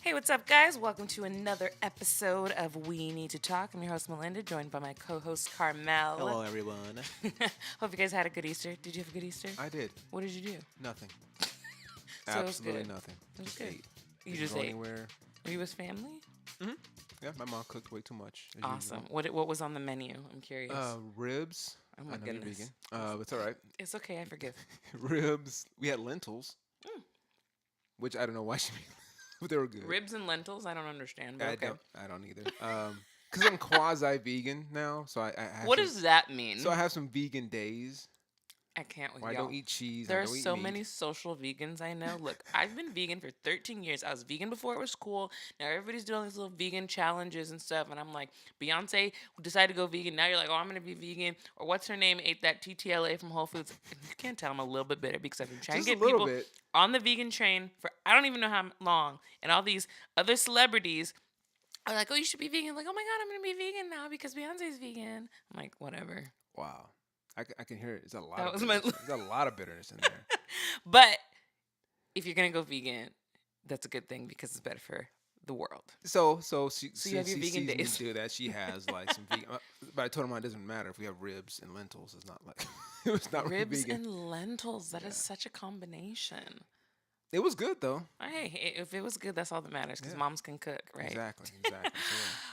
Hey, what's up, guys? Welcome to another episode of We Need to Talk. I'm your host, Malynda, joined by my co-host, Karmel. Hello, everyone. Hope you guys had a good Easter. Did you have a good Easter? I did. What did you do? Nothing. So it was Absolutely good. nothing. It was Just good. ate. You Didn't just go ate. anywhere. Were you with family? Yeah, my mom cooked way too much. As Awesome. usual. What was on the menu? I'm curious. Ribs. Oh my I know you're goodness. vegan. It's all right. It's okay. I forgive. Ribs. We had lentils, which I don't know why she made, but they were good. Ribs and lentils? I don't understand, but I okay. don't. I don't either. Because I'm quasi-vegan now, so I have What some, does that mean? so I have some vegan days I can't with where I y'all. don't eat cheese. There I are don't eat so meat. many social vegans I know. Look, I've been vegan for 13 years. I was vegan before it was cool. Now everybody's doing these little vegan challenges and stuff. And I'm like, Beyonce decided to go vegan. Now you're like, oh, I'm going to be vegan. Or what's her name ate that TTLA from Whole Foods. You can't tell I'm a little bit bitter because I've been trying Just to a get little people bit. on the vegan train for I don't even know how long. And all these other celebrities are like, oh, you should be vegan. Like, oh my God, I'm going to be vegan now because Beyonce's vegan. I'm like, whatever. Wow. I can hear it. There's a lot That of was my- bitterness. There's a lot of bitterness in there. But if you're going to go vegan, that's a good thing because it's better for the world. So you since have your she vegan sees days. me do that, she has like some vegan. But I told her, it doesn't matter if we have ribs and lentils. It's not like it was not really Ribs vegan. and lentils. That is such a combination. It was good though. Hey, if it was good, that's all that matters because Yeah. moms can cook, right? Exactly. So, yeah.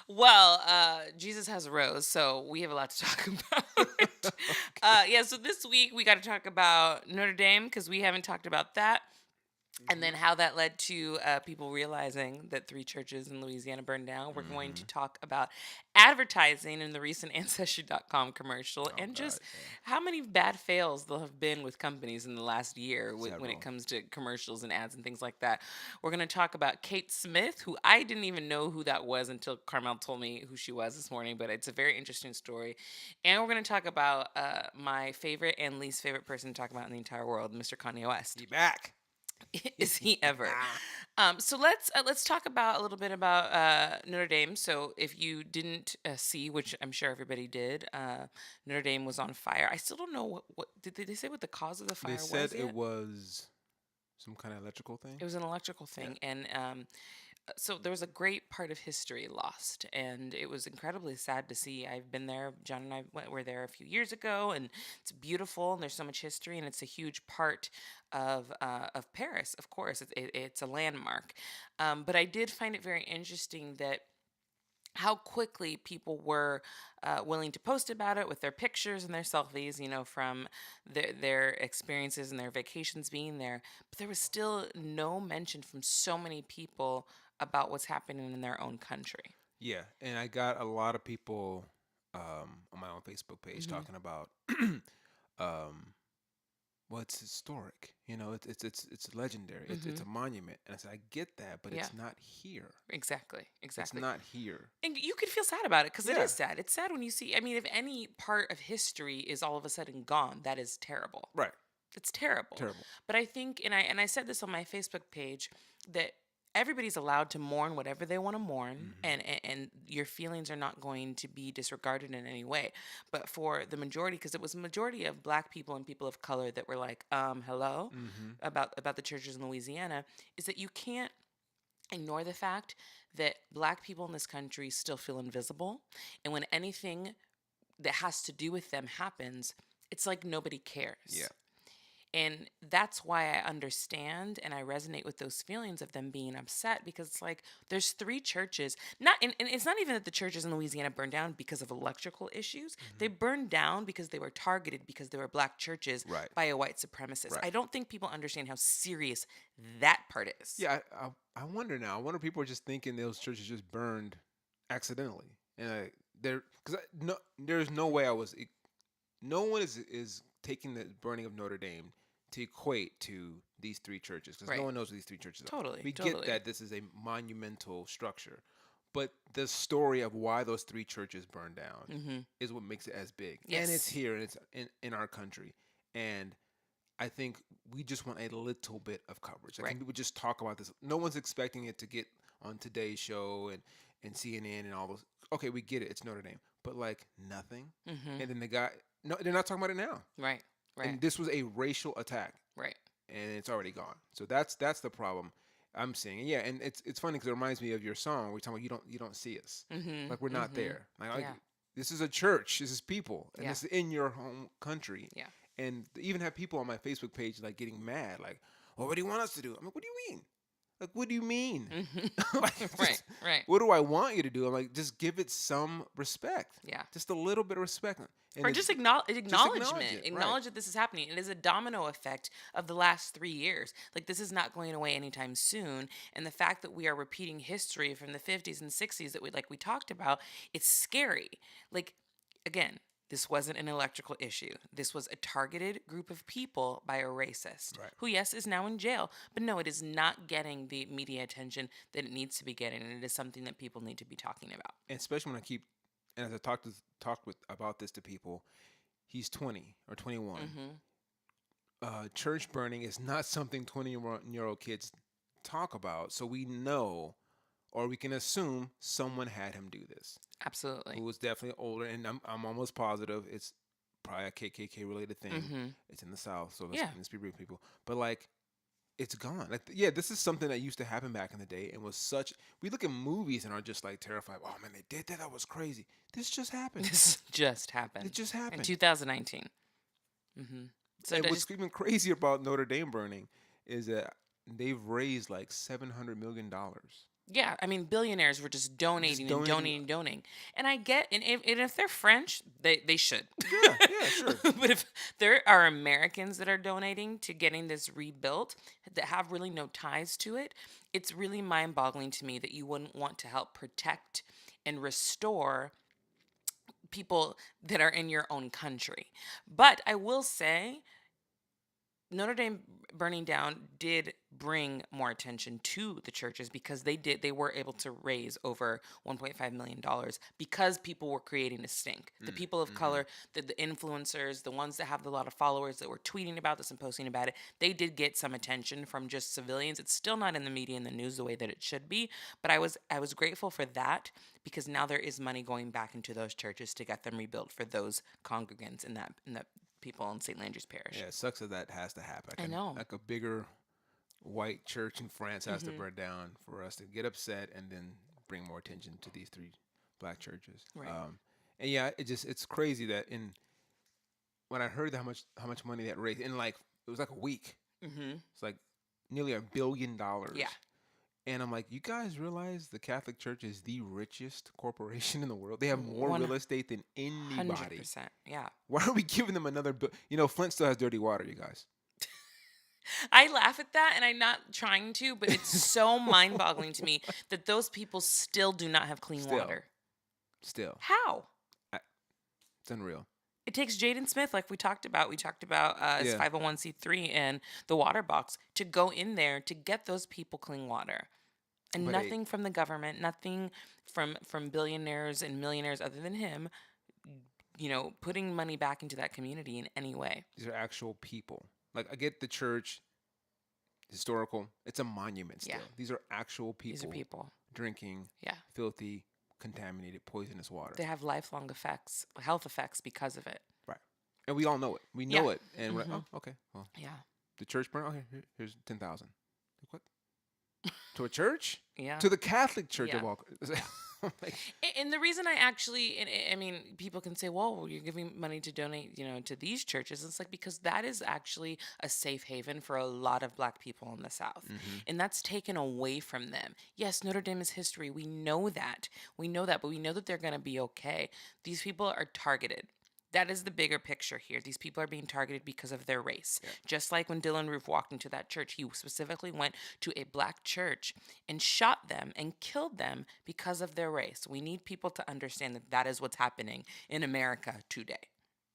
Well, Jesus has a rose, so we have a lot to talk about. So this week we got to talk about Notre Dame because we haven't talked about that. And then how that led to people realizing that 3 churches in Louisiana burned down. We're going to talk about advertising in the recent Ancestry.com commercial and just how many bad fails there have been with companies in the last year when Several. it comes to commercials and ads and things like that. We're going to talk about Kate Smith, who I didn't even know who that was until Karmel told me who she was this morning, but it's a very interesting story. And we're going to talk about my favorite and least favorite person to talk about in the entire world, Mr. Kanye West. Be back. Is he ever? So let's talk about a little bit about Notre Dame. So if you didn't see, which I'm sure everybody did, Notre Dame was on fire. I still don't know what did they say what the cause of the fire They was. said Yet? it was some kind of electrical thing. It was an electrical thing, and so there was a great part of history lost, and it was incredibly sad to see. I've been there. John and I were there a few years ago, and it's beautiful, and there's so much history, and it's a huge part of Paris. Of course, it's a landmark. But I did find it very interesting that how quickly people were willing to post about it with their pictures and their selfies, from their experiences and their vacations being there. But there was still no mention from so many people about what's happening in their own country. Yeah, and I got a lot of people on my own Facebook page talking about well, it's historic. It's legendary. It's a monument. And I said, I get that, but it's not here. Exactly. It's not here. And you could feel sad about it because it Yeah. is sad. It's sad when you see, if any part of history is all of a sudden gone, that is terrible. Right. It's terrible. Terrible. But I think, and I said this on my Facebook page, that everybody's allowed to mourn whatever they want to mourn, and your feelings are not going to be disregarded in any way. But for the majority, because it was a majority of Black people and people of color that were like, hello, about the churches in Louisiana, is that you can't ignore the fact that Black people in this country still feel invisible. And when anything that has to do with them happens, it's like nobody cares. Yeah. And that's why I understand and I resonate with those feelings of them being upset, because it's like there's 3 churches. And it's not even that the churches in Louisiana burned down because of electrical issues. They burned down because they were targeted because they were Black churches by a white supremacist. Right. I don't think people understand how serious that part is. Yeah, I wonder now. I wonder if people are just thinking those churches just burned accidentally, and there's no way no one is taking the burning of Notre Dame to equate to these 3 churches, because no one knows what these 3 churches are. Totally. We get that this is a monumental structure, but the story of why those 3 churches burned down is what makes it as big. Yes. And it's here, and it's in our country, and I think we just want a little bit of coverage. I think people just talk about this. No one's expecting it to get on Today's Show and CNN and all those. Okay, we get it. It's Notre Dame. But like nothing. And then the guy, no, they're not talking about it now. Right. And this was a racial attack. Right. And it's already gone. So that's the problem. I'm seeing it. Yeah, and it's funny because it reminds me of your song. We're talking about you don't see us, Mhm. like we're not Mhm. there. Like Yeah. this is a church. This is people, and Yeah. this is in your home country. Yeah. And they even have people on my Facebook page like getting mad, like, "Oh, what do you want us to do?" I'm like, "What do you mean? Like, what do you mean? Mhm. Like, Right. just Right. what do I want you to do?" I'm like, just give it some respect, Yeah. just a little bit of respect, and Or it's just just acknowledge acknowledgement. it, right? Acknowledge that this is happening. It is a domino effect of the last 3 years. Like, this is not going away anytime soon. And the fact that we are repeating history from the 50s and 60s that we talked about, it's scary. Like, again, this wasn't an electrical issue. This was a targeted group of people by a racist Right. who, yes, is now in jail. But no, it is not getting the media attention that it needs to be getting. And it is something that people need to be talking about. And especially when I keep, and as I talk with about this to people, he's 20 or 21. Hmm. Church burning is not something 20-year-old kids talk about. So we know, or we can assume, someone had him do this, Absolutely. who was definitely older. And I'm almost positive it's probably a KKK related thing. Hmm. It's in the South, so Yeah. let's be real, people. But like, it's gone. Like, yeah, this is something that used to happen back in the day, and was such. We look at movies and are just like terrified. Oh man, they did that. That was crazy. This just happened. This just It happened just in happened. 2019. Hmm. So And to what's just even crazy about Notre Dame burning is that they've raised like $700 million. yeah, I mean, billionaires were just Just donating and donating. donating and donating. And I get, and if they're French, they should. Yeah, yeah, sure. But if there are Americans that are donating to getting this rebuilt that have really no ties to it, it's really mind boggling to me that you wouldn't want to help protect and restore people that are in your own country. But I will say, Notre Dame burning down did bring more attention to the churches because they were able to raise over $1.5 million because people were creating a stink. The Mm, people of mm-hmm. color, the influencers, the ones that have a lot of followers that were tweeting about this and posting about it, they did get some attention from just civilians. It's still not in the media and the news the way that it should be, but I was grateful for that because now there is money going back into those churches to get them rebuilt for those congregants in that people in St.Landry's parish. Yeah, it sucks that that has to happen. I know. Like a bigger white church in France has to Hmm. burn down for us to get upset and then bring more attention to these three black churches. Right. And yeah, it's crazy that in when I heard how much money that raised in like it was like a week. Hmm. It's like nearly $1 billion. Yeah. And I'm like, you guys realize the Catholic Church is the richest corporation in the world? They have more One real estate than hundred anybody. percent. Yeah. Why are we giving them another bill? You know, Flint still has dirty water, you guys. I laugh at that and I'm not trying to, but it's so mind boggling to me that those people still do not have clean Still, water. still. How? I, it's unreal. It takes Jaden Smith, like we talked about. We talked about his Yeah. 501c3 and the water box to go in there to get those people clean water. And But nothing from the government, nothing from billionaires and millionaires other than him, putting money back into that community in any way. these are actual people. Like, I get the church, historical. It's a monument still. Yeah. These are actual These are people people. drinking Yeah. filthy, contaminated, poisonous water. They have lifelong effects, health effects because of it. Right. And we all know it. We Yeah. know it. And we're like, Mhm. oh, okay. Well, Yeah. the church burned. Oh, here's 10,000. Like, what? To a church? Yeah. To the Catholic Church of Yeah. all. I'm like, And the reason I mean, people can say, well, you're giving money to donate, to these churches. It's like, because that is actually a safe haven for a lot of black people in the South. mhm. And that's taken away from them. Yes, Notre Dame is history. We know that. We know that, but we know that they're going to be okay. These people are targeted. That is the bigger picture here. These people are being targeted because of their race. Yeah. Just like when Dylan Roof walked into that church, he specifically went to a black church and shot them and killed them because of their race. We need people to understand that that is what's happening in America today.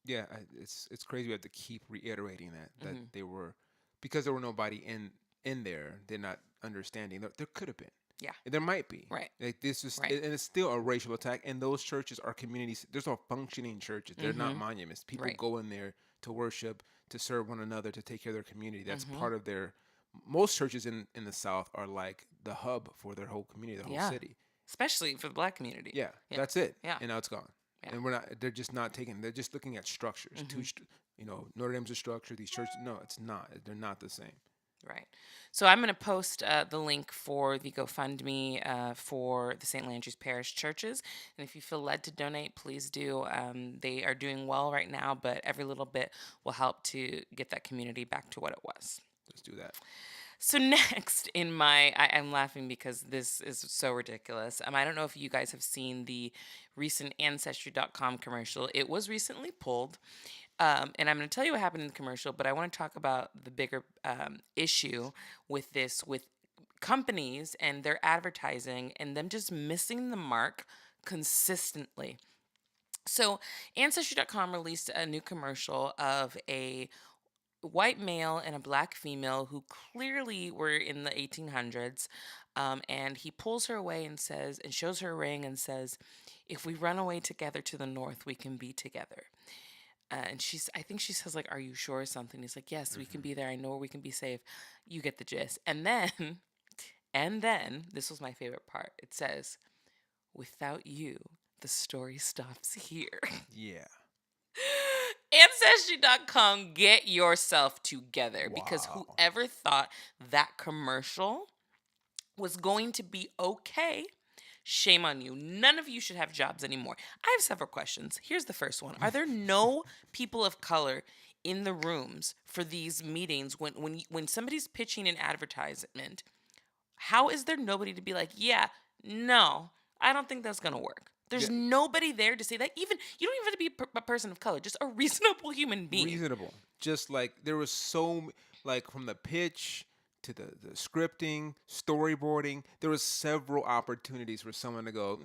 Yeah, it's crazy. We have to keep reiterating that Mhm. they were because there were nobody in there. They're not understanding. There could have been. Yeah. There might be. Right. Like this is, Right. and it's still a racial attack. And those churches are communities. There's no functioning churches. They're not Mhm. monuments. People Right. go in there to worship, to serve one another, to take care of their community. That's Mhm. part of their. Most churches in the South are like the hub for their whole community, their whole Yeah. city. Especially for the black community. Yeah, Yeah. that's it. Yeah. And now it's gone. Yeah. And we're not. They're just not taking. They're just looking at structures. Mhm. Notre Dame's a structure. These churches. No, it's not. They're not the same. Right. So I'm going to post the link for the GoFundMe for the St. Landry's Parish churches. And if you feel led to donate, please do. They are doing well right now, but every little bit will help to get that community back to what it was. Let's do that. So next in I'm laughing because this is so ridiculous. I don't know if you guys have seen the recent Ancestry.com commercial. It was recently pulled. And I'm going to tell you what happened in the commercial, but I want to talk about the bigger issue with this, with companies and their advertising and them just missing the mark consistently. So, Ancestry.com released a new commercial of a white male and a black female who clearly were in the 1800s. And he pulls her away and says, and shows her a ring and says, "If we run away together to the north, we can be together." And I think she says, like, "Are you sure?" or something. He's like, "Yes, we can Hmm. be there. I know where we can be safe." You get the gist. And then, this was my favorite part. It says, "Without you, the story stops here." Yeah. Ancestry.com, get yourself together, because Wow. whoever thought that commercial was going to be okay, shame on you. None of you should have jobs anymore. I have several questions. Here's the first one. Are there no people of color in the rooms for these meetings when somebody's pitching an advertisement? How is there nobody to be like, "Yeah, no, I don't think that's going to work." Yeah. There's nobody there to say that. Even you don't even have to be a person of color, just a reasonable human being. Reasonable. Just like there was like from the pitch to the scripting, storyboarding, there was several opportunities for someone to go,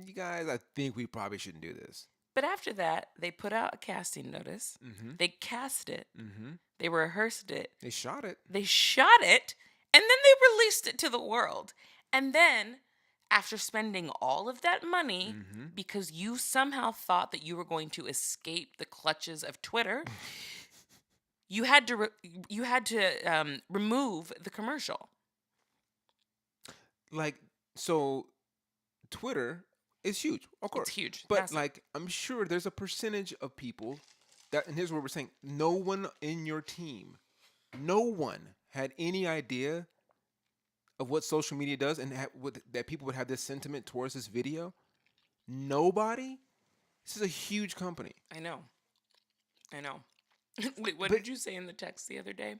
you guys, I think we probably shouldn't do this. But after that, they put out a casting notice. Mm-hmm. They cast it. Mm-hmm. They rehearsed it. They shot it. They shot it, and then they released it to the world. And then, after spending all of that money, Mm-hmm. because you somehow thought that you were going to escape the clutches of Twitter, you had to remove the commercial. Like, so Twitter is huge, of It's course. huge, But massive. like I'm sure there's a percentage of people that, and here's what we're saying, no one in your team, no one had any idea of what social media does and that people would have this sentiment towards this video. Nobody. This is a huge company. I know. I know. Wait, what But did you say in the text the other day?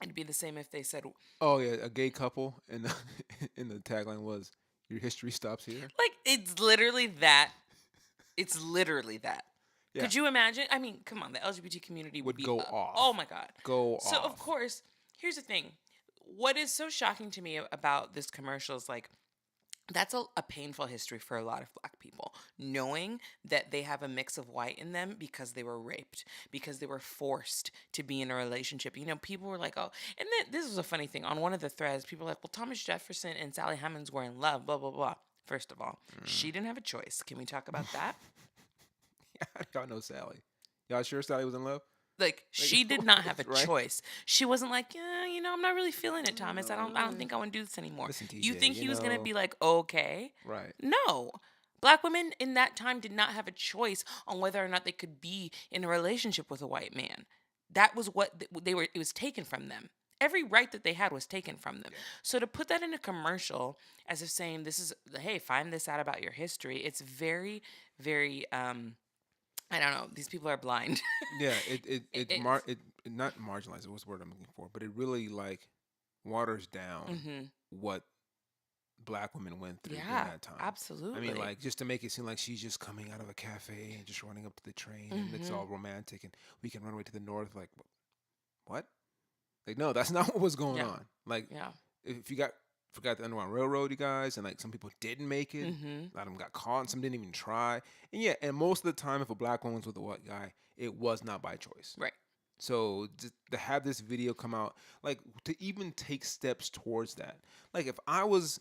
It'd be the same if they said, oh yeah, a gay couple and the and the tagline was your history stops here. like, it's literally that. It's literally that. Yeah. Could you imagine? I mean, come on, the LGBT community would Would be go up. off. Oh my God. Go So, of off. course, here's the thing. What is so shocking to me about this commercial is like, that's a painful history for a lot of black people, knowing that they have a mix of white in them because they were raped, because they were forced to be in a relationship. People were like, "Oh," and then this was a funny thing. On one of the threads, people were like, "Well, Thomas Jefferson and Sally Hemings were in love, blah, blah, blah." First of all, she didn't have a choice. Can we talk about that? How do y'all know Sally? Y'all sure Sally was in love? Like, she did not have a Right? choice. She wasn't like, "Yeah, I'm not really feeling it, Thomas. I don't think I want to do this anymore." Listen, You TJ, think he was gonna be like, "Okay"? right. No. Black women in that time did not have a choice on whether or not they could be in a relationship with a white man. That was what they were. It was taken from them. Every right that they had was taken from them. Yeah. So to put that in a commercial as if saying, "This is, hey, find this out about your history," it's very, very I don't know. These people are blind. Yeah, it It- it, it's it not marginalizes. What's the word I'm looking for? But it really like waters down hmm what black women went through during Yeah, that time. I mean, absolutely. like just to make it seem like she's just coming out of a cafe and just running up to the train and it's hmm all romantic and we can run away to the north. Like what? Like no, that's not what was going Yeah, on. Like yeah. if you forgot the Underground Railroad, you guys, and like some people didn't make it. hmm A lot of them got caught, and some didn't even try. And yeah, and most of the time, if a black woman was with a white guy, it was not by choice. Right. So just to have this video come out, like to even take steps towards that, like if I was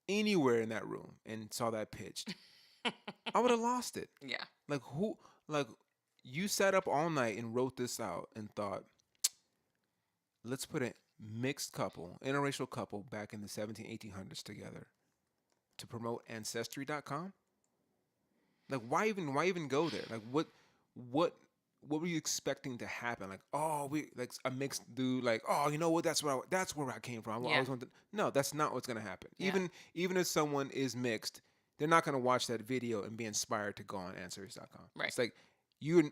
anywhere in that room and saw that pitched, I would have lost it. Yeah. Like who, like you sat up all night and wrote this out and thought, let's put a mixed couple, interracial couple back in the 1800s together to promote ancestry.com. Like why even go there? Like what what were you expecting to happen? Like, oh, we like a mixed dude, like, oh, you know what? That's where I came from. I Yeah. always wanted. No, that's not what's gonna happen. Yeah. Even if someone is mixed, they're not gonna watch that video and be inspired to go on ancestries.com. Right. It's like you're.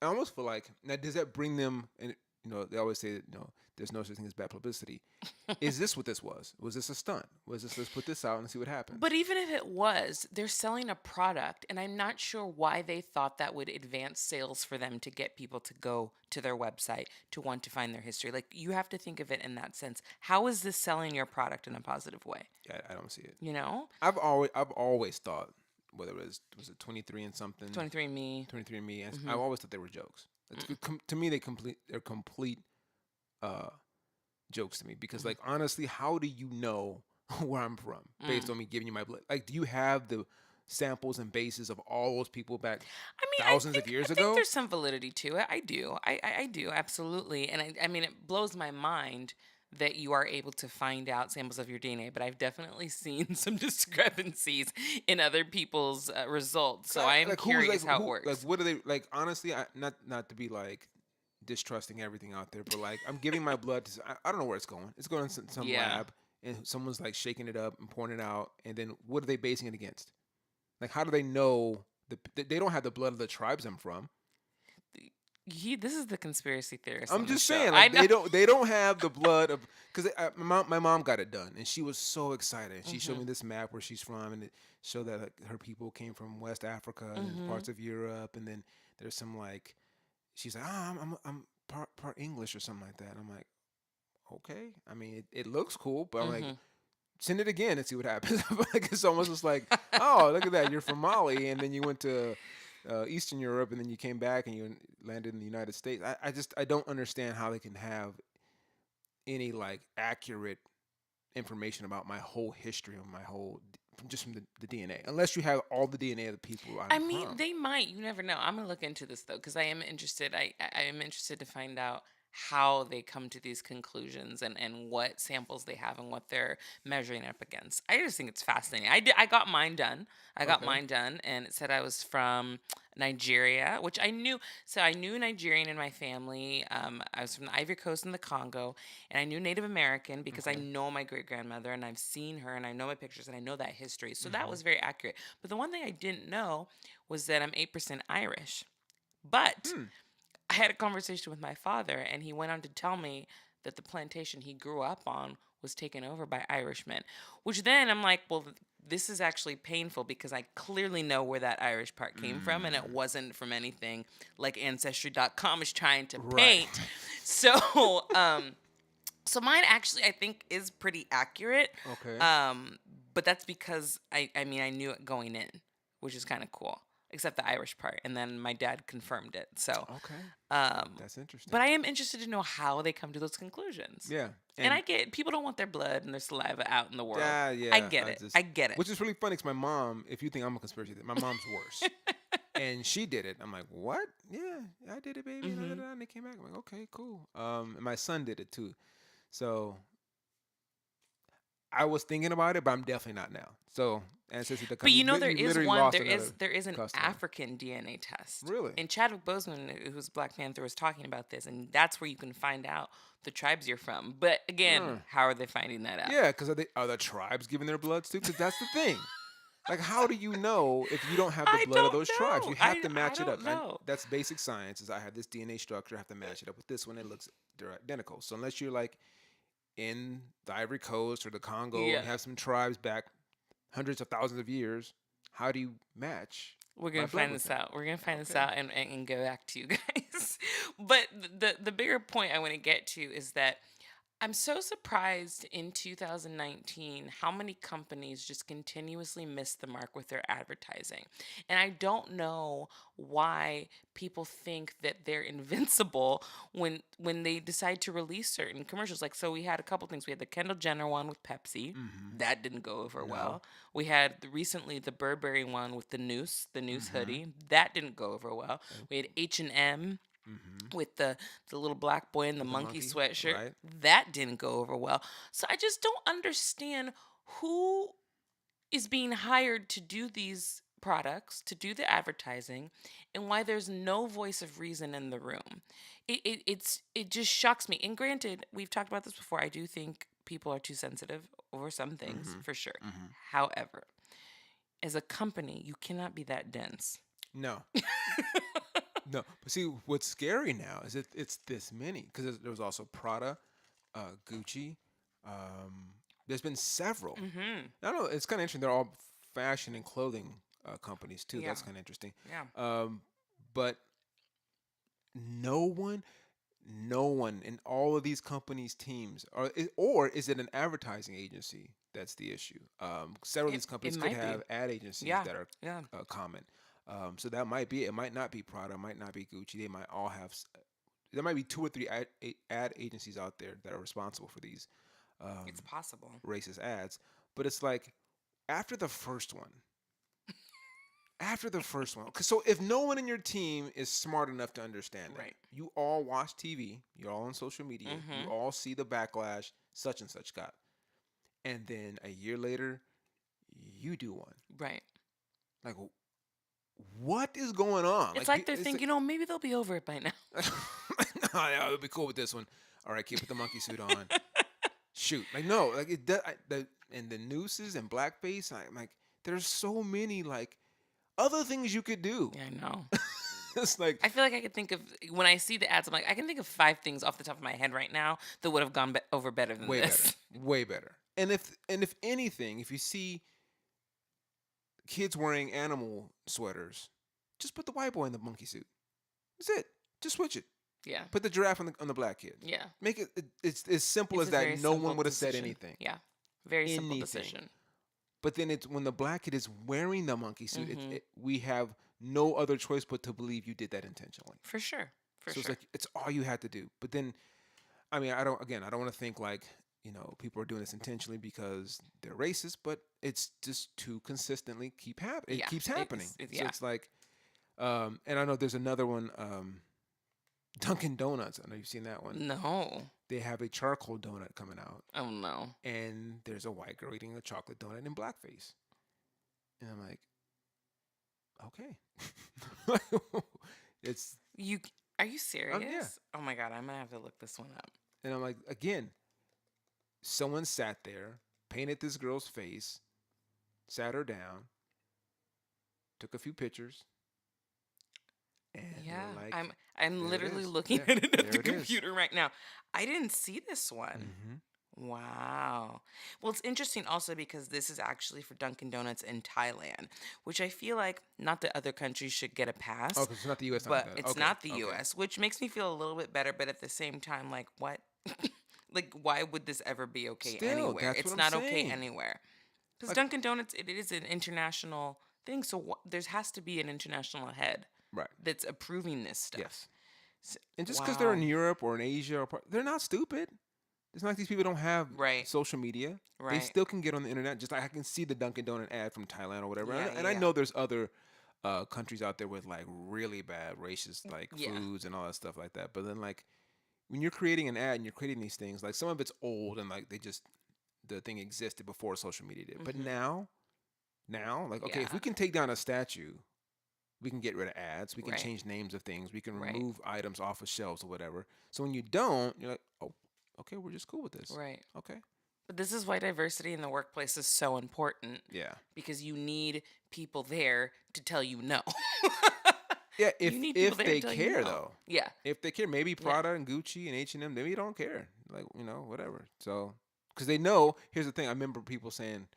I almost feel like now does that bring them? And they always say that there's no such thing as bad publicity. Is this what this was? Was this a stunt? Was this let's put this out and see what happens? But even if it was, they're selling a product, and I'm not sure why they thought that would advance sales for them to get people to go to their website to want to find their history. Like, you have to think of it in that sense. How is this selling your product in a positive way? Yeah, I don't see it. You know, I've always thought whether it was it 23 and something 23andMe. 23 and Me. And I Mm-hmm. always thought they were jokes. To me, they're complete uh, jokes to me because, like, honestly, how do you know where I'm from based Mm. on me giving you my blood? Like, do you have the samples and bases of all those people back I mean, thousands of years I think ago? there's some validity to it. I do. I do absolutely. And I mean, it blows my mind that you are able to find out samples of your DNA. But I've definitely seen some discrepancies in other people's results. So I am Like, who's like curious how it who like works. what are they like? Honestly, not to be like distrusting everything out there, but like I'm giving my blood to. I don't know where it's going. It's going in some Yeah. lab, and someone's like shaking it up and pouring it out, and then what are they basing it against? Like, how do they know they don't have the blood of the tribes I'm from? This is the conspiracy theorist I'm on the just show. saying, I like know. they don't have the blood of because my mom got it done and she was so excited. And she showed Hmm. me this map where she's from and it showed that like, her people came from West Africa and then Hmm. parts of Europe and then there's some like she's like I'm part English or something like that. And I'm like, okay. I mean, it looks cool, but I'm like, Hmm. send it again and see what happens. Like it's almost just like, oh, look at that, you're from Mali, and then you went to Eastern Europe, and then you came back and you landed in the United States. I don't understand how they can have any like accurate information about my whole history of my whole just from the DNA, unless you have all the DNA of the people I I'm mean, from. they might. You never know. I'm gonna look into this though, because I am interested. I am interested to find out how they come to these conclusions and what samples they have and what they're measuring up against. I just think it's fascinating. I got mine done. I got Okay. mine done, and it said I was from Nigeria, which I knew. So I knew Nigerian in my family. I was from the Ivory Coast and the Congo, and I knew Native American because I Okay. know my great grandmother and I've seen her and I know my pictures and I know that history. So that Hmm. was very accurate. But the one thing I didn't know was that I'm 8% Irish. But Hmm. I had a conversation with my father, and he went on to tell me that the plantation he grew up on was taken over by Irishmen. Which then I'm like, well, this is actually painful because I clearly know where that Irish part came from, and it Mm. wasn't from anything like Ancestry.com is trying to Right. paint. So, so mine actually I think is pretty accurate. Okay. Um, but that's because I mean I knew it going in, which is kind of cool. Except the Irish part, and then my dad confirmed it. So, Okay. um, That's interesting. but I am interested to know how they come to those conclusions. Yeah. And And I get people don't want their blood and their saliva out in the world. yeah, I yeah. get I it. just, I get it. which is really funny because my mom, if you think I'm a conspiracy theorist, my mom's worse. And she did it. I'm like, what? Yeah, I did it, baby. And, Hmm. and they came back. I'm like, okay, cool. And my son did it too. So I was thinking about it, but I'm definitely not now. So But ancestry.com, you know you literally lost another there is an customer. African DNA test. Really? And Chadwick Boseman, who's Black Panther, was talking about this, and that's where you can find out the tribes you're from. But again, Mm. how are they finding that out? Yeah, because are the tribes giving their bloods too? Because that's the thing. Like, how do you know if you don't have the I blood of don't those tribes? know. You have to I match it up. don't know. That's basic science. Is I have this DNA structure. I have to match it up with this one. It looks they're identical. So unless you're like in the Ivory Coast or the Congo and Yeah. you have some tribes back hundreds of thousands of years, how do you match We're my gonna blood find with this them? out. We're gonna find this Okay. out and go back to you guys. But the bigger point I want to get to is that I'm so surprised in 2019 how many companies just continuously miss the mark with their advertising. And I don't know why people think that they're invincible when they decide to release certain commercials. Like, so we had a couple things. We had the Kendall Jenner one with Pepsi. Mm-hmm. That didn't go over No. well. We had recently the Burberry one with the Noose Mm-hmm. hoodie. That didn't go over well. We had H&M Mm-hmm. with the little black boy in the With the monkey monkey, sweatshirt. right? That didn't go over well. So I just don't understand who is being hired to do these products, to do the advertising, and why there's no voice of reason in the room. It just shocks me. And granted, we've talked about this before. I do think people are too sensitive over some things, Mm-hmm. for sure. Mm-hmm. However, as a company, you cannot be that dense. No, no. But see, what's scary now is it's this many because there was also Prada, Gucci. Um, there's been several. Mm-hmm. I don't know. It's kind of interesting. They're all fashion and clothing companies too. Yeah. That's kind of interesting. Yeah. Um, but no one, no one in all of these companies' teams, or is it an advertising agency that's the issue? Several of these It companies could might be. have ad agencies Yeah. that are Yeah. common. So that might be it. It might not be Prada. It might not be Gucci. They might all have. There might be two or three ad agencies out there that are responsible for these It's um, possible. racist ads. But it's like after the first one, after the first one. 'Cause so if no one in your team is smart enough to understand that, Right. you all watch TV, you're all on social media, you Mm-hmm. all see the backlash such and such got, and then a year later, you do one. Right. Like, what is going on? It's Like, like they're it's like, thinking, oh, maybe they'll be over it by now. no, yeah, it'll be cool with this one. All right, kid, put the monkey suit on. Shoot, like no, like it does. And the nooses and blackface. I'm like, there's so many like other things you could do. Yeah, I know. It's like I feel like I could think of, when I see the ads, I'm like, I can think of 5 things off the top of my head right now that would have gone over better than way better, this. way better. And if anything, if you see kids wearing animal sweaters, just put the white boy in the monkey suit. That's it. Just switch it. Yeah. Put the giraffe on the black kid. Yeah. Make it's as simple It's as a that. very No simple one would have said decision. anything. Yeah. Very simple Anything. decision. But then it's when the black kid is wearing the monkey suit, Mm-hmm. we have no other choice but to believe you did that intentionally. For sure. For So it's sure. like it's all you had to do. But then, I mean, I don't want to think like people are doing this intentionally because they're racist, but it's just too consistently keep happening. It Yeah. keeps happening. So Yeah. it's like, and I know there's another one, Dunkin' Donuts. I know you've seen that one. No. They have a charcoal donut coming out, Oh, no. and there's a white girl eating a chocolate donut in blackface, and I'm like, okay, it's Are you serious? yeah. Oh my God. I'm going to have to look this one up. And I'm like, again, someone sat there, painted this girl's face, sat her down, took a few pictures, and Yeah. they're like, I'm there it literally is. looking Yeah, at it at there the it is. computer right now. I didn't see this one. Mm-hmm. Wow. Well, it's interesting also because this is actually for Dunkin' Donuts in Thailand, which I feel like not that other countries should get a pass, Oh, 'cause it's not the U.S. but it's Okay, not the okay. US, which makes me feel a little bit better, but at the same time, like, what? Like, why would this ever be okay Still, anywhere? that's It's what I'm not okay saying. anywhere. Because Like, Dunkin' Donuts, it is an international thing, so there has to be an international head right. that's approving this stuff. Yes. S- And just because they're in Wow. Europe or in Asia, they're not stupid. It's not like these people don't have Right. social media. They Right. still can get on the internet. Just like I can see the Dunkin' Donut ad from Thailand or whatever. Yeah, And I yeah. know there's other countries out there with like really bad racist like Yeah. foods and all that stuff like that. But then like when you're creating an ad and you're creating these things, like some of it's old and like the thing existed before social media did. But Mhm. now, like okay, if Yeah. we can take down a statue, we can get rid of ads. We can Right. change names of things. We can Right. remove items off of shelves or whatever. So when you don't, you're like, oh, okay, we're just cool with this. Right. Okay. But this is why diversity in the workplace is so important, Yeah. because you need people there to tell you no. Yeah. You If need people if there they to tell you care no. though, Yeah. if they care, maybe Yeah. Prada and Gucci and H&M, maybe they don't care. Like whatever. So because they know. Here's the thing. I remember people saying,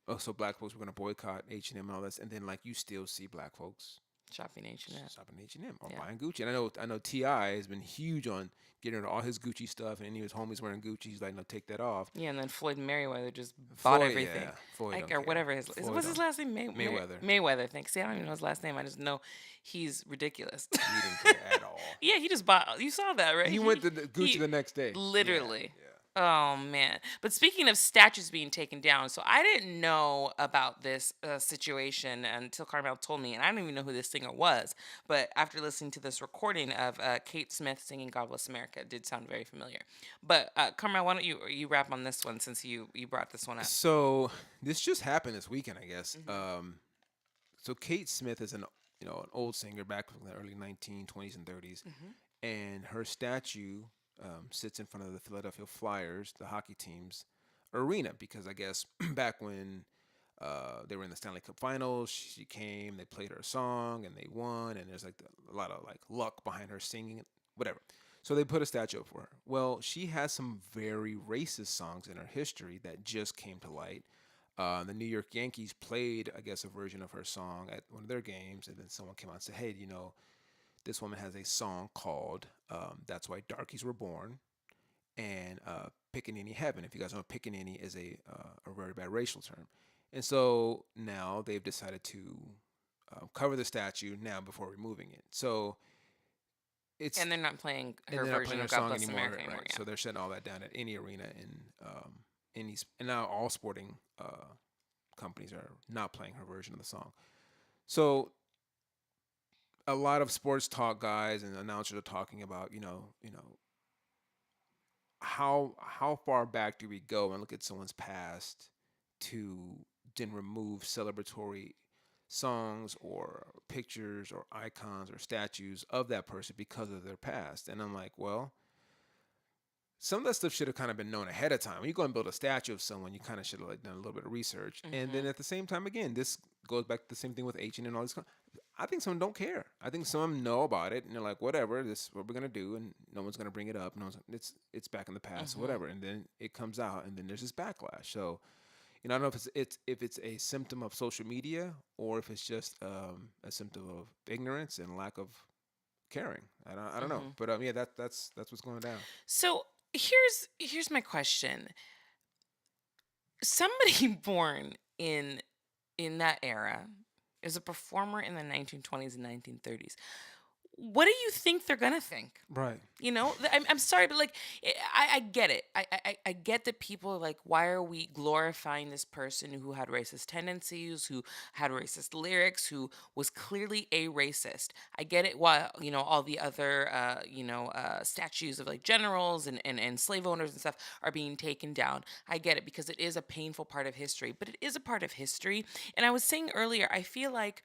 "Oh, so black folks were gonna boycott H&M and all this," and then like you still see black folks Shopping H&M. shopping H&M or Yeah. buying Gucci. And I know Ti has been huge on getting rid of all his Gucci stuff, and any of his homies wearing Gucci. He's like, no, take that off. Yeah, and then Floyd Mayweather just bought Floyd, everything. yeah, Floyd Like, don't or care. whatever Floyd what's his don't- last name? Mayweather. Mayweather, thanks. See, I don't even know his last name. I just know he's ridiculous. He didn't care at all. Yeah, he just bought. You saw that, right? He went to the Gucci he- the next day. literally. Yeah. Oh man. But speaking of statues being taken down, so I didn't know about this situation until Carmel told me, and I don't even know who this singer was. But after listening to this recording of Kate Smith singing "God Bless America," it did sound very familiar. But Carmel, why don't you wrap on this one since you brought this one up? So this just happened this weekend, I guess. Hmm. So Kate Smith is an old singer back from the early 1920s and 30s, Hmm. and her statue sits in front of the Philadelphia Flyers, the hockey team's arena, because I guess back when they were in the Stanley Cup Finals, she came, they played her song, and they won, and there's like a lot of like luck behind her singing, whatever. So they put a statue up for her. Well, she has some very racist songs in her history that just came to light. The New York Yankees played, I guess, a version of her song at one of their games, and then someone came out and said, "Hey, this woman has a song called 'That's Why Darkies Were Born,'" and "Pickaninny Heaven." If you guys know, pickaninny is a very bad racial term, and so now they've decided to cover the statue now before removing it. So it's And they're not playing and her they're not playing version her of "God song Bless anymore, America" anymore. right? Yeah. So they're shutting all that down at any arena in and now all sporting companies are not playing her version of the song. So a lot of sports talk guys and announcers are talking about how far back do we go and look at someone's past to then remove celebratory songs or pictures or icons or statues of that person because of their past. And I'm like, well, some of that stuff should have kind of been known ahead of time. When you go and build a statue of someone, you kind of should have like done a little bit of research. And then Hmm. at the same time, again, this goes back to the same thing with H and all this. I think some don't care. I think some of them know about it and they're like, whatever, this is what we're gonna do, and no one's gonna bring it up. No one's, it's back in the past, or Hmm. whatever. And then it comes out, and then there's this backlash. So I don't know if it's a symptom of social media or if it's just a symptom of ignorance and lack of caring. I don't know, Hmm. but yeah, that's what's going down. So here's my question. Somebody born in that era is a performer in the 1920s and 1930s. What do you think they're gonna think? Right. I'm sorry, but like, I get it. I get that people are like, why are we glorifying this person who had racist tendencies, who had racist lyrics, who was clearly a racist? I get it. While all the other statues of like generals and slave owners and stuff are being taken down. I get it because it is a painful part of history, but it is a part of history. And I was saying earlier, I feel like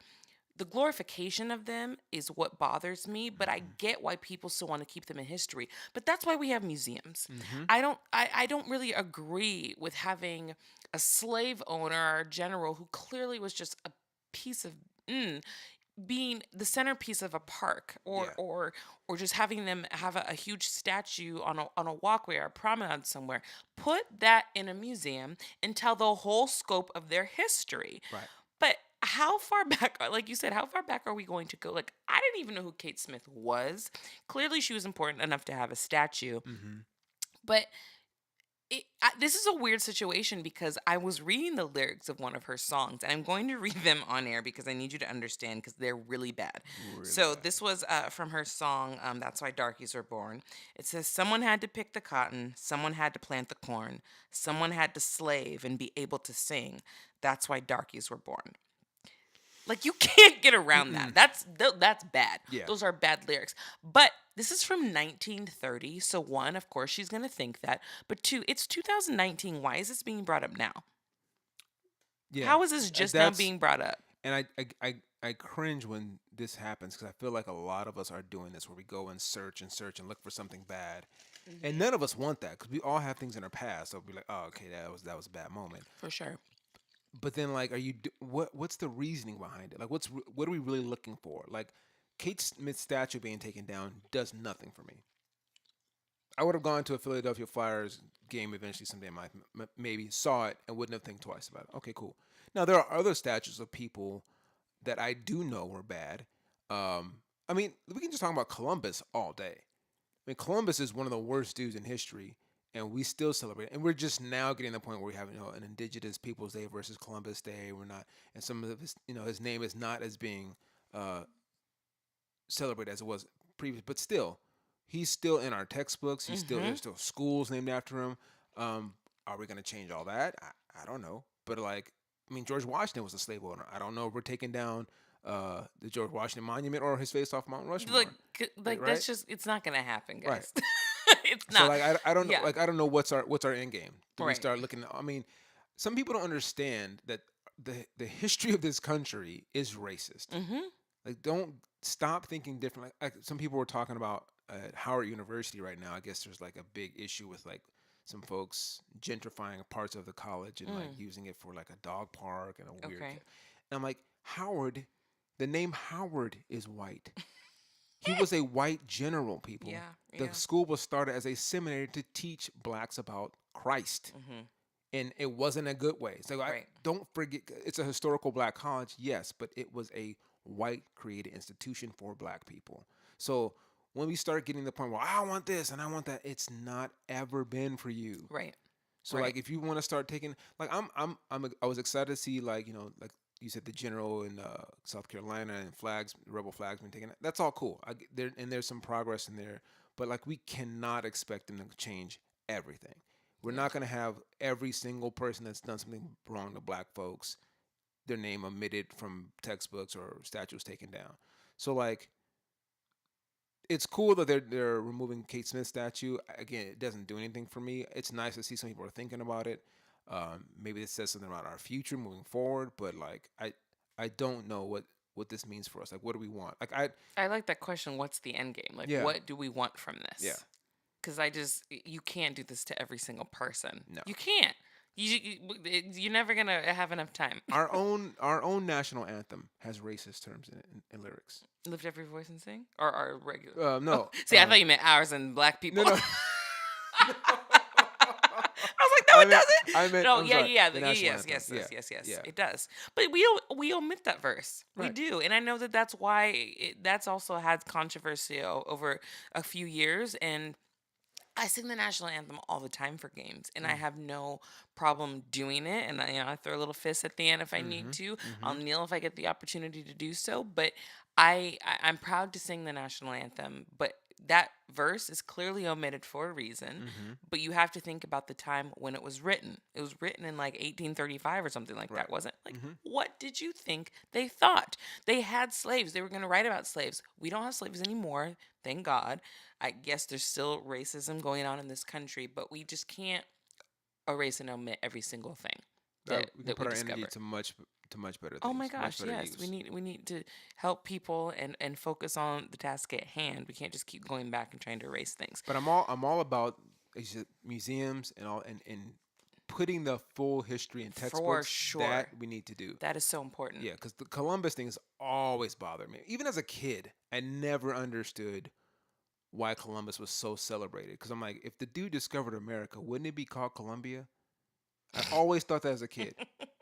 the glorification of them is what bothers me, but I get why people still want to keep them in history. But that's why we have museums. Mm-hmm. I don't really agree with having a slave owner or general who clearly was just a piece of mm, being the centerpiece of a park, Yeah. or just having them have a huge statue on a walkway or a promenade somewhere. Put that in a museum and tell the whole scope of their history. Right. But how far back, like you said, how far back are we going to go? Like, I didn't even know who Kate Smith was. Clearly, she was important enough to have a statue. Mm-hmm. But this is a weird situation because I was reading the lyrics of one of her songs, and I'm going to read them on air because I need you to understand because they're really bad. Really So, bad. this was from her song, "That's Why Darkies Were Born." It says, "Someone had to pick the cotton, someone had to plant the corn, someone had to slave and be able to sing. That's why darkies were born." Like, you can't get around that. Mm-mm. That's bad. Yeah. Those are bad lyrics. But this is from 1930. So one, of course, she's gonna think that. But two, it's 2019. Why is this being brought up now? Yeah. How is this just now That's being brought up? and I cringe when this happens because I feel like a lot of us are doing this where we go and search and look for something bad, and Hmm. none of us want that because we all have things in our past. So we're like, oh, okay, that was a bad moment. For sure. But then like, what's the reasoning behind it? Like, what are we really looking for? Like, Kate Smith's statue being taken down does nothing for me. I would have gone to a Philadelphia Flyers game eventually someday. Maybe saw it and wouldn't have think twice about it. Okay, cool. Now there are other statues of people that I do know were bad. I mean, we can just talk about Columbus all day. I mean, Columbus is one of the worst dudes in history, and we still celebrate. And we're just now getting to the point where we have an Indigenous Peoples Day versus Columbus Day. We're not, and some of his name is not as being uh, celebrated as it was previous, but still. he's still in our textbooks. Mm-hmm. There's still schools named after him. Are we gonna change all that? I don't know. But like, I mean, George Washington was a slave owner. I don't know if we're taking down the George Washington Monument or his face off Mount Like, Rushmore, that's right? just, it's not gonna happen, Right. guys. It's So not. like I don't know, Yeah. like I don't know what's our end game. Do we Right. start looking? I mean, some people don't understand that the history of this country is racist. Mm-hmm. Like, don't stop thinking different. Like some people were talking about at Howard University right now. I guess there's like a big issue with like some folks gentrifying parts of the college and like Mm. using it for like a dog park and a weird. Okay. And I'm like, Howard, the name Howard is white. He was a white general, people. Yeah. The Yeah. school was started as a seminary to teach blacks about Christ. Mm-hmm. And it wasn't a good way. So I Right. don't forget, it's a historical black college, yes, but it was a white created institution for black people. So when we start getting to the point where I want this and I want that, it's not ever been for you. Right. So Right. like if you want to start taking like I was excited to see like like you said the general in South Carolina and flags rebel flags been taken. That's all cool. There's some progress in there, but like we cannot expect them to change everything. We're Yeah. not going to have every single person that's done something wrong to black folks their name omitted from textbooks or statues taken down. So like it's cool that they're removing Kate Smith's statue. Again, it doesn't do anything for me. It's nice to see some people are thinking about it. Maybe it says something about our future moving forward. But like, I don't know what this means for us. Like, what do we want? Like, I like that question. What's the end game? Like, yeah, what do we want from yeah, this? Because you can't do this to every single person. no. You can't. You're never gonna have enough time. Our own national anthem has racist terms in it in lyrics. Lift every voice and sing, or our regular. Oh, No, see, I thought you meant ours and black people. no, no. I was like, no, I it meant, doesn't. I meant. No, I'm yeah, sorry. yeah, The yeah, national yes, anthem. yes, Yeah, yes, yes, yes, yeah. it does. But we omit that verse. We Right. do, and I know that that's why that's also had controversy over a few years. And I sing the national anthem all the time for games, and I Mm. have no problem doing it. And I throw a little fist at the end if I need Mm-hmm. to. I'll Mm-hmm. kneel if I get the opportunity to do so. But I'm proud to sing the national anthem. But that verse is clearly omitted for a reason. Mm-hmm. But you have to think about the time when it was written. It was written in like 1835 or something like Right. that, wasn't it? Like, Mm-hmm. what did you think they thought? They had slaves. They were going to write about slaves. We don't have slaves anymore, thank God. I guess there's still racism going on in this country, but we just can't erase and omit every single thing We can that put we our energy discover. to much better Oh my things, much gosh, better yes. We use. need to help people and focus on the task at hand. We can't just keep going back and trying to erase things. But I'm all about museums and all and putting the full history in For textbooks. That sure. we need to do. That is so important. Yeah, because the Columbus thing has always bothered me. Even as a kid, I never understood why Columbus was so celebrated. Because I'm like, if the dude discovered America, wouldn't it be called Columbia? I always thought that as a kid.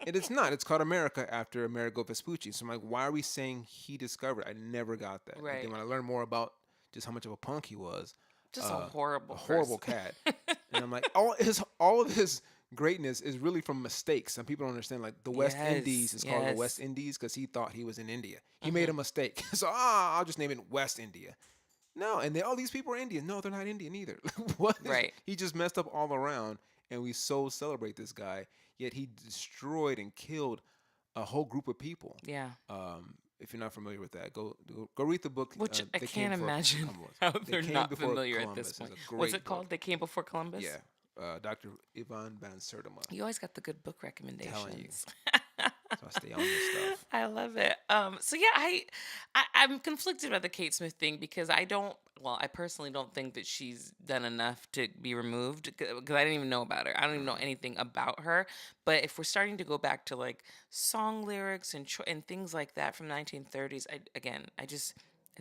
And it's not. It's called America after Amerigo Vespucci. So I'm like, why are we saying he discovered? I never got that. But Right. then when I learned more about just how much of a punk he was, Just a horrible a horrible person. cat, and I'm like, all of his greatness is really from mistakes. Some people don't understand. Like the West Indies is called the West Yes. Indies because he thought he was in India. He made a Mhm. mistake. So I'll just name it West India. No, and all these people are Indian. No, they're not Indian either. What? Right. He just messed up all around, and we so celebrate this guy. Yet he destroyed and killed a whole group of people. Yeah. If you're not familiar with that, go read the book. Which I They Came can't Before imagine Columbus. how They they're Came not Before familiar at Columbus this is point. a What's great it called? book. They Came Before Columbus? Yeah, Dr. Ivan Van Sertima. You always got the good book Telling you. recommendations. So I stay on this stuff. I love it. So yeah, I'm conflicted about the Kate Smith thing because I personally don't think that she's done enough to be removed because I didn't even know about her. I don't even know anything about her. But if we're starting to go back to like song lyrics and things like that from 1930s, I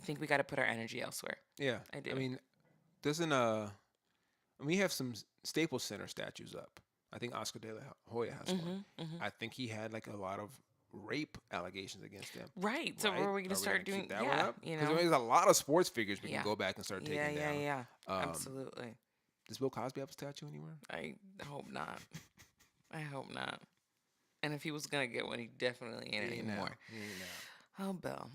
think we got to put our energy elsewhere. Yeah, I do. I mean, doesn't we have some Staples Center statues up. I think Oscar De La Hoya has one. I think he had like a lot of rape allegations against him. Right. So Right? were we going Are to we start gonna doing keep that one up? you Because know? there's a lot of sports figures we Yeah. can go back and start taking Yeah, down. yeah. Um, Absolutely. Does Bill Cosby have a statue anywhere? I hope not. I hope not. And if he was gonna get one, he definitely ain't He ain't anymore. now. He ain't now. Oh, Bill.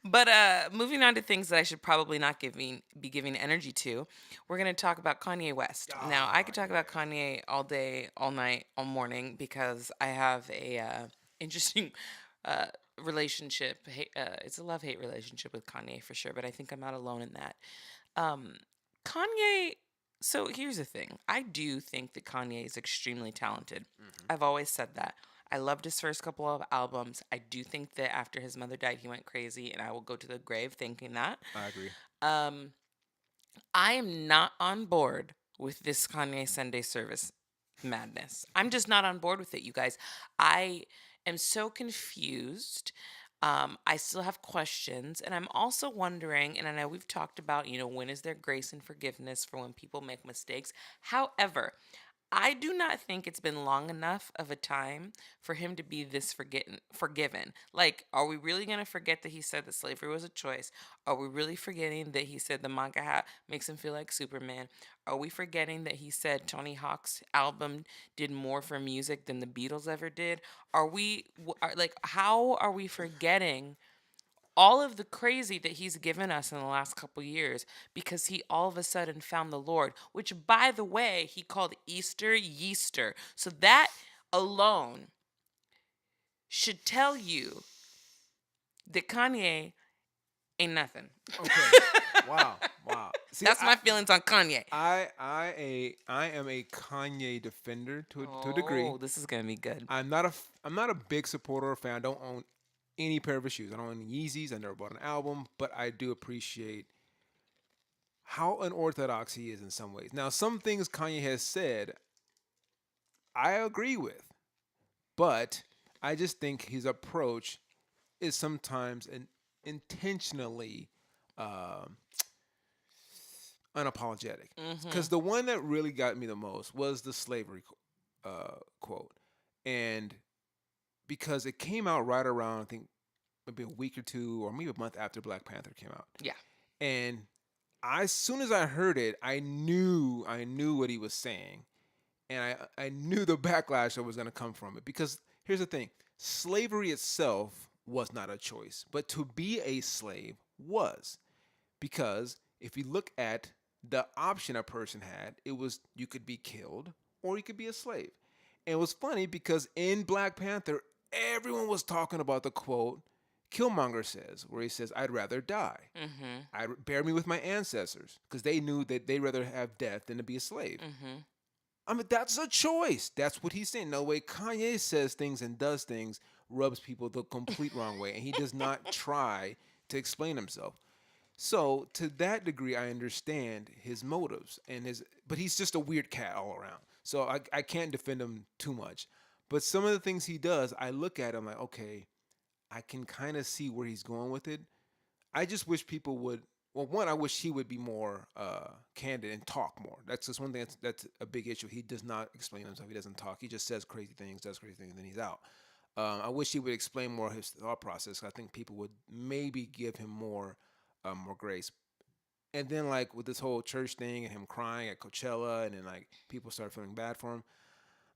But moving on to things that I should probably not be giving energy to, we're gonna talk about Kanye West. Now, I Ah, could talk about yeah. Kanye all day, all night, all morning because I have a interesting uh, relationship. It's a love hate relationship with Kanye for sure, but I think I'm not alone in that. Um, Kanye. So here's the thing. I do think that Kanye is extremely talented. Hmm. I've always said that. I loved his first couple of albums. I do think that after his mother died, he went crazy, and I will go to the grave thinking that. I agree. Um, I am not on board with this Kanye Sunday service madness. I'm just not on board with it, you guys. I am so confused. I still have questions, and I'm also wondering. And I know we've talked about, when is there grace and forgiveness for when people make mistakes. However, I do not think it's been long enough of a time for him to be this forgiven. Like, are we really going to forget that he said that slavery was a choice? Are we really forgetting that he said the manga hat makes him feel like Superman? Are we forgetting that he said Tony Hawk's album did more for music than the Beatles ever did? Like, how are we forgetting all of the crazy that he's given us in the last couple years because he all of a sudden found the Lord, which, by the way, he called Easter Yeaster. So that alone should tell you that Kanye ain't nothing. Okay. Wow. Wow. See, That's my feelings on Kanye. I am a Kanye defender to a degree. Oh, this is gonna be good. I'm not a big supporter or fan. I don't own any pair of his shoes. I don't own any Yeezys. I never bought an album, but I do appreciate how unorthodox he is in some ways. Now, some things Kanye has said, I agree with, but I just think his approach is sometimes intentionally um unapologetic. Mm-hmm. Because the one that really got me the most was the slavery quote, and because it came out right around I think maybe a week or two or maybe a month after Black Panther came out, Yeah. and as soon as I heard it, I knew what he was saying, and I knew the backlash that was going to come from it. Because here's the thing: slavery itself was not a choice, but to be a slave was. Because if you look at the option a person had, it was you could be killed or you could be a slave. And it was funny because in Black Panther, everyone was talking about the quote Killmonger says, where he says, "I'd rather die. Mm-hmm. I'd bear me with my ancestors," because they knew that they'd rather have death than to be a slave. Mm-hmm. I mean, that's a choice. That's what he's saying. No way Kanye says things and does things rubs people the complete wrong way, and he does not try to explain himself. So to that degree, I understand his motives but he's just a weird cat all around. So I can't defend him too much. But some of the things he does, I look at him like, okay, I can kind of see where he's going with it. I just wish people would. Well, one, I wish he would be more candid and talk more. That's just one thing that's a big issue. He does not explain himself. He doesn't talk. He just says crazy things, does crazy things, and then he's out. I wish he would explain more of his thought process. I think people would maybe give him more grace. And then like with this whole church thing and him crying at Coachella, and then like people start feeling bad for him.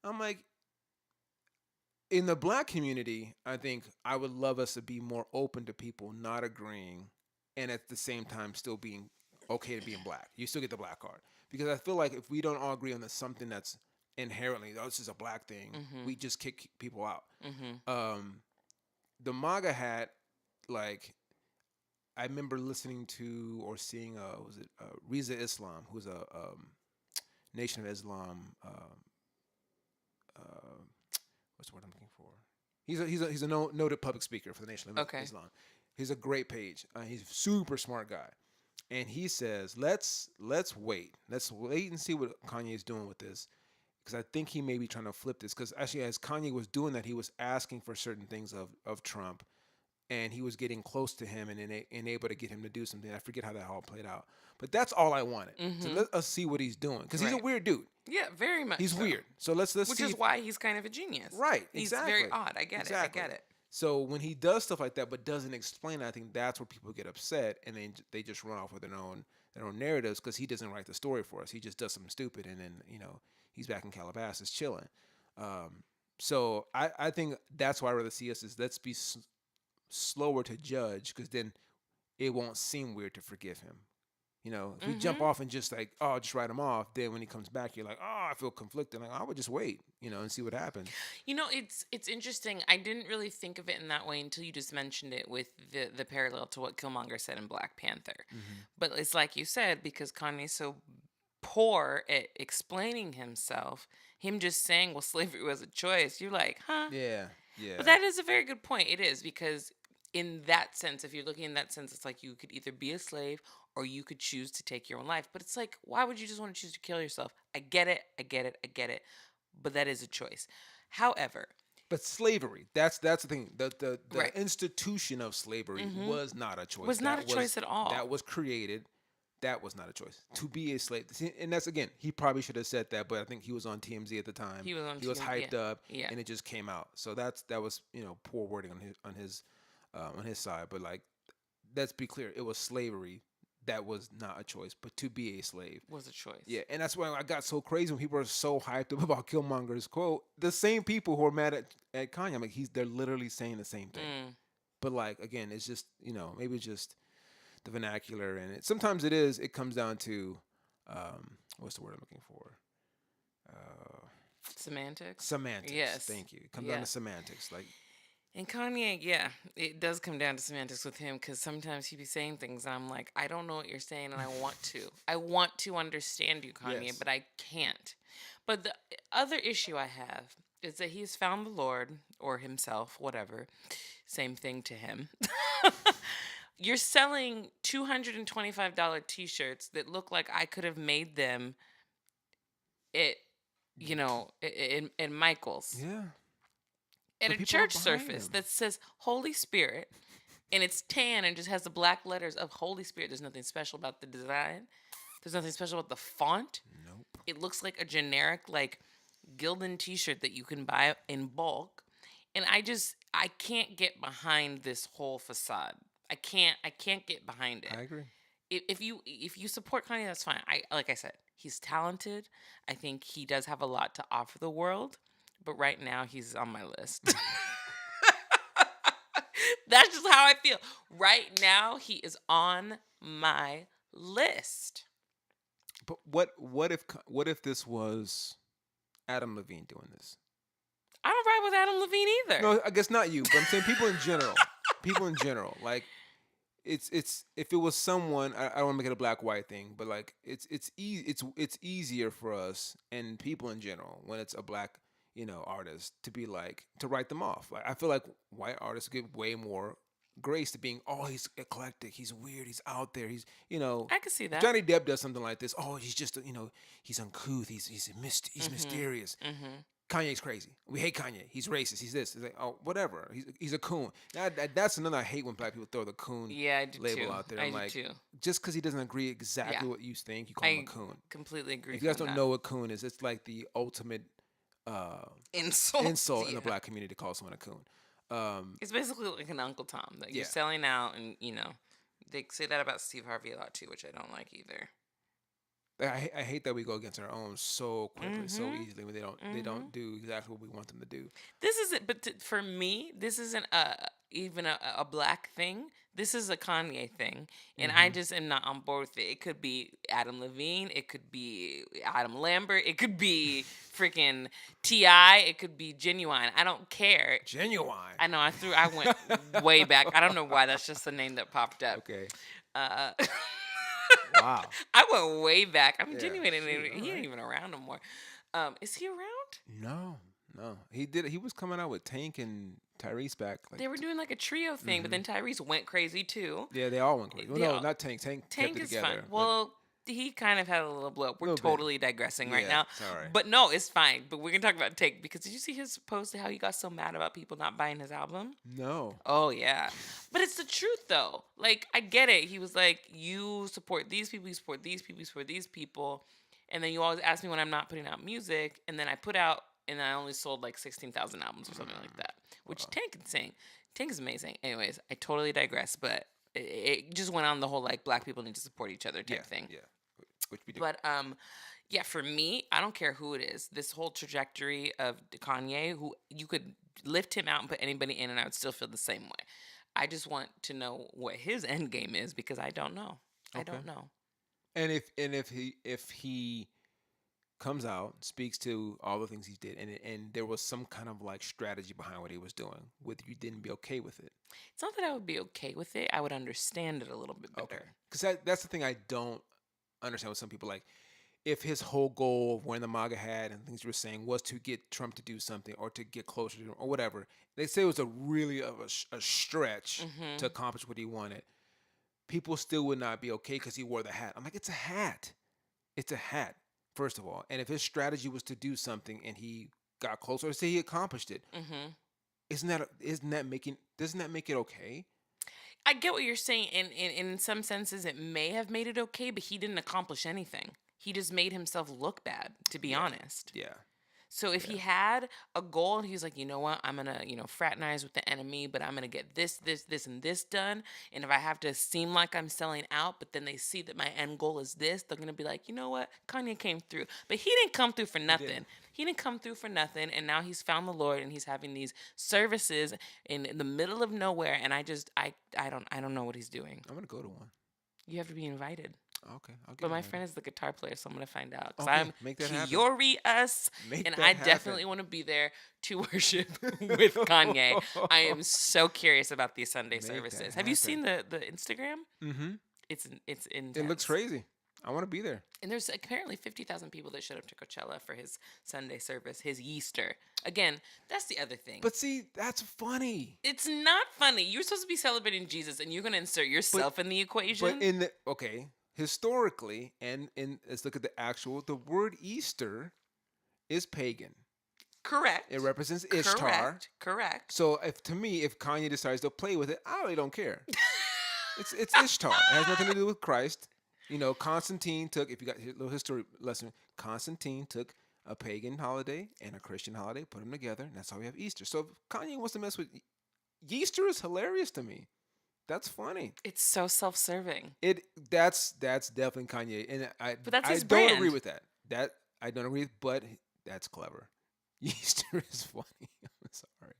I'm like, in the black community, I think I would love us to be more open to people not agreeing, and at the same time still being okay to being black. You still get the black card because I feel like if we don't all agree on something that's inherently, oh, this is a black thing, Mm-hmm. we just kick people out. Mm-hmm. Um, the MAGA hat, like I remember listening to or seeing, was it Riza Islam, who's a Nation of Islam. Uh, what's the word I'm looking for? He's a noted public speaker for the Nation of Okay. Islam. He's a great page. He's a super smart guy, and he says, let's wait and see what Kanye is doing with this, because I think he may be trying to flip this. Because actually, as Kanye was doing that, he was asking for certain things of Trump, and he was getting close to him and able to get him to do something. I forget how that all played out, but that's all I wanted. So Mm-hmm. let us see what he's doing because he's a Right. weird dude. Yeah, very much He's so. weird. So let's Which see. is why he's kind of a genius. Right, He's exactly. very odd. I get it. I Exactly. get it. So when he does stuff like that but doesn't explain, I think that's where people get upset and they just run off with their own narratives because he doesn't write the story for us. He just does something stupid and then he's back in Calabasas chilling. Um, so I think that's why I rather see us is let's be slower to judge because then it won't seem weird to forgive him. If we jump Mhm. off and just like, oh, just write him off, then when he comes back, you're like, oh, I feel conflicted. Like, I would just wait, and see what happens. It's interesting. I didn't really think of it in that way until you just mentioned it with the parallel to what Killmonger said in Black Panther. Hmm. But it's like you said, because Kanye's so poor at explaining himself, him just saying, well, slavery was a choice, you're like, huh? Yeah, But yeah. that is a very good point. It is, because in that sense, if you're looking in that sense, it's like you could either be a slave or you could choose to take your own life. But it's like, why would you just want to choose to kill yourself? I get it. I get it. I get it. But that is a choice. However, But slavery, that's the thing. The right. institution of slavery Mm-hmm. was not a choice. Was not a choice at That all. was created. That was not a choice. To be a slave. See, and that's again, he probably should have said that, but I think he was on TMZ at the time. He was on He was TV. Yeah. hyped up, Yeah. and it just came out. So that was poor wording on his side. But like, let's be clear, it was slavery. That was not a choice, but to be a slave. Was a choice. Yeah, and that's why I got so crazy when people are so hyped up about Killmonger's quote. The same people who are mad at Kanye, I'm like, they're literally saying the same thing. Mm. But like again, it's just maybe it's just the vernacular, and sometimes it comes down to what's the word I'm looking for? Uh, Semantics. Semantics. Yes. Thank you. It comes down Yeah. to semantics. Like, And Kanye, yeah, it does come down to semantics with him, because sometimes he be saying things and I'm like, I don't know what you're saying, and I want to. I want to understand you, Kanye, yes. but I can't. But the other issue I have is that he's found the Lord, or himself, whatever. Same thing to him. You're selling $225 t-shirts that look like I could have made them at, in Michael's, Yeah. at But a people are church buying surface them. that says Holy Spirit, and it's tan and just has the black letters of Holy Spirit. There's nothing special about the design. There's nothing special about the font. Nope. It looks like a generic, like, Gildan t-shirt that you can buy in bulk. And I can't get behind this whole facade. I can't get behind I it. agree. If you support Kanye, that's fine. I Like I said, he's talented. I think he does have a lot to offer the world, but right now he's on my list. That's just how I feel. Right now he is on my list. But what if this was Adam Levine doing this? I don't ride with Adam Levine either. No, I guess not you, but I'm saying people in general. People in general, like it's if it was someone, I don't want to make it a black white thing, but like it's easier for us and people in general when it's a black artist to be like to write them off. Like I feel like white artists get way more grace to being, oh, he's eclectic, he's weird, he's out there, I can see if that. Johnny Depp does something like this, oh, he's just he's uncouth, he's Mhm. mysterious. Mhm. Kanye's crazy. We hate Kanye. He's racist. He's this. It's like, oh, whatever. He's a coon. That's another I hate when black people throw the coon Yeah, I do label too. out there. I I'm do like, too. just because he doesn't agree exactly Yeah. what you think, you call him a I coon. completely agree If with you you guys on don't that. know what coon is, it's like the ultimate uh, Insult. insult in the Yeah. black community to call someone a coon. It's basically like an Uncle Tom that you're Yeah. selling out, and they say that about Steve Harvey a lot too, which I don't like either. I hate that we go against our own so quickly, so Mhm. easily when they Mhm. don't do exactly what we want them to do. This isn't, but for me, this isn't even a black thing. This is a Kanye thing, and I Hmm. just am not on board with it. It could be Adam Levine, it could be Adam Lambert, it could be freaking Ti, it could be Genuine. I don't care. Genuine. I know I went way back. I don't know why. That's just the name that popped up. Okay. Uh, Wow. I went way back. I'm Yeah. Genuine, and Shoot. All he ain't right. even around no more. Is he around? No, no. He did. He was coming out with Tank and Tyrese back. Like, They were doing like a trio thing, but hmm then Tyrese went crazy too. yeah, they all went crazy. Well, They no, all, not Tank. Tank kept Tank it is fine. together. But Well, he kind of had a little blow up. a We're little bit. totally digressing right Yeah, now. it's all right. But no, it's fine. But we're gonna talk about Tank, because did you see his post how he got so mad about people not buying his album? No. Oh yeah. But it's the truth though. Like, I get it. He was like, you support these people, you support these people, you support these people. And then you always ask me when I'm not putting out music, and then I put out, and I only sold like 16,000 albums or something like that, which Wow. Tank can sing. Tank is amazing. Anyways, I totally digress, but it just went on the whole like black people need to support each other type Yeah, thing. yeah. Which we do. But yeah, for me, I don't care who it is. This whole trajectory of Kanye, who you could lift him out and put anybody in, and I would still feel the same way. I just want to know what his end game is because I don't know. I Okay. don't know. And if he comes out, speaks to all the things he did, and there was some kind of like strategy behind what he was doing, whether you didn't be okay with it. It's not that I would be okay with it. I would understand it a little bit Okay. better. Because that's the thing I don't understand with some people. Like, if his whole goal of wearing the MAGA hat and things you were saying was to get Trump to do something or to get closer to him or whatever, they say it was a really of a stretch to Hmm. accomplish what he wanted. People still would not be okay because he wore the hat. I'm like, it's a hat. It's a hat, first of all. And if his strategy was to do something and he got closer, say he accomplished it, Hmm. doesn't that make it okay? I get what you're saying. In some senses, it may have made it okay, but he didn't accomplish anything. He just made himself look bad, to be Yeah, honest. yeah, So if yeah. he had a goal and he's like, you know what, I'm gonna, fraternize with the enemy, but I'm gonna get this, and this done. And if I have to seem like I'm selling out, but then they see that my end goal is this, they're gonna be like, you know what, Kanye came through. But he didn't come through for He didn't. nothing. He didn't come through for nothing. And now he's found the Lord and he's having these services in the middle of nowhere. And I don't know what he's doing. I'm gonna go to one. You have to be invited. Okay, I'll get But my invited. friend is the guitar player, so I'm gonna find out. Because Okay, I'm make that happen. curious, Make and that I happen. definitely want to be there to worship with Kanye. I am so curious about these Sunday Make that services. Have you happen. seen the Instagram? Mm-hmm. It's It looks intense. crazy. I want to be there. And there's apparently 50,000 people that showed up to Coachella for his Sunday service, his Easter. Again, that's the other thing. But see, that's funny. It's not funny. You're supposed to be celebrating Jesus, and you're gonna insert But yourself in the but equation. in the okay, historically, and in let's look at the word Easter is pagan. It Correct. represents Ishtar. Correct. Correct. So if Kanye decides to play with it, I really don't care. It's Ishtar. It has nothing to do with Christ. Constantine took, if you got a little history lesson, Constantine took a pagan holiday and a Christian holiday, put them together, and that's how we have Easter. So if Kanye wants to mess with Easter, is hilarious to me. That's funny. It's so self-serving. It that's definitely Kanye, and I But that's I his don't agree brand. with that. That I don't agree, but that's clever. Easter is funny. I'm sorry.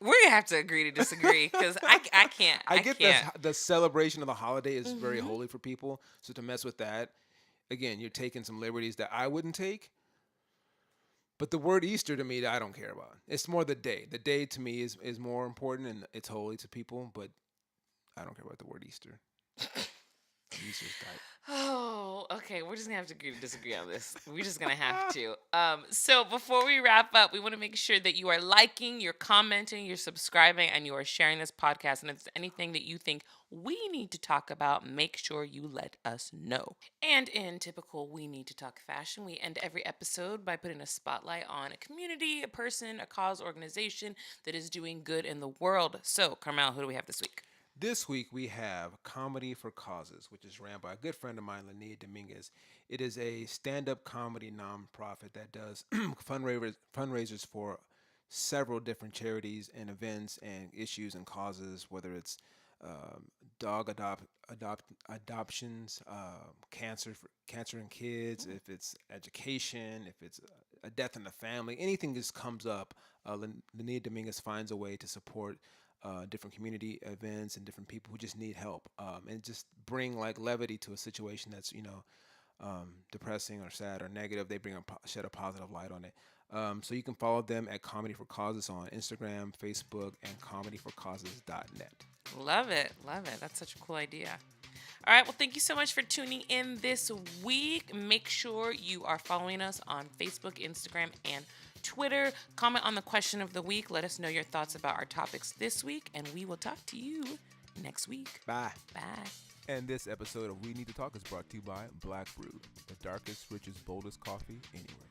We're gonna have to agree to disagree because I can't. I I get can't. the celebration of the holiday is very Hmm. holy for people. So to mess with that, again, you're taking some liberties that I wouldn't take. But the word Easter to me, I don't care about. It's more the day. The day to me is more important and it's holy to people. But I don't care about the word Easter. Easter's died. Oh, okay. We're just gonna have to agree to disagree on this. We're just gonna have to. So before we wrap up, we want to make sure that you are liking, you're commenting, you're subscribing, and you are sharing this podcast. And if there's anything that you think we need to talk about, make sure you let us know. And in typical We Need to Talk fashion, we end every episode by putting a spotlight on a community, a person, a cause, organization that is doing good in the world. So, Karmel, who do we have this week? This week we have Comedy for Causes, which is ran by a good friend of mine, Lania Dominguez. It is a stand-up comedy nonprofit that does fundraisers for several different charities and events and issues and causes, whether it's um, dog adoptions, cancer in kids, if it's education, if it's a death in the family, anything just comes up. Lania Dominguez finds a way to support different community events and different people who just need help, and just bring like levity to a situation that's depressing or sad or negative. They shed a positive light on it. So you can follow them at Comedy for Causes on Instagram, Facebook, and comedyforcauses.net. Love it. Love it. That's such a cool idea. All right. Well, thank you so much for tuning in this week. Make sure you are following us on Facebook, Instagram, and Twitter. Comment on the question of the week. Let us know your thoughts about our topics this week, and we will talk to you next week. Bye. Bye. And this episode of We Need to Talk is brought to you by Black Brew, the darkest, richest, boldest coffee anywhere.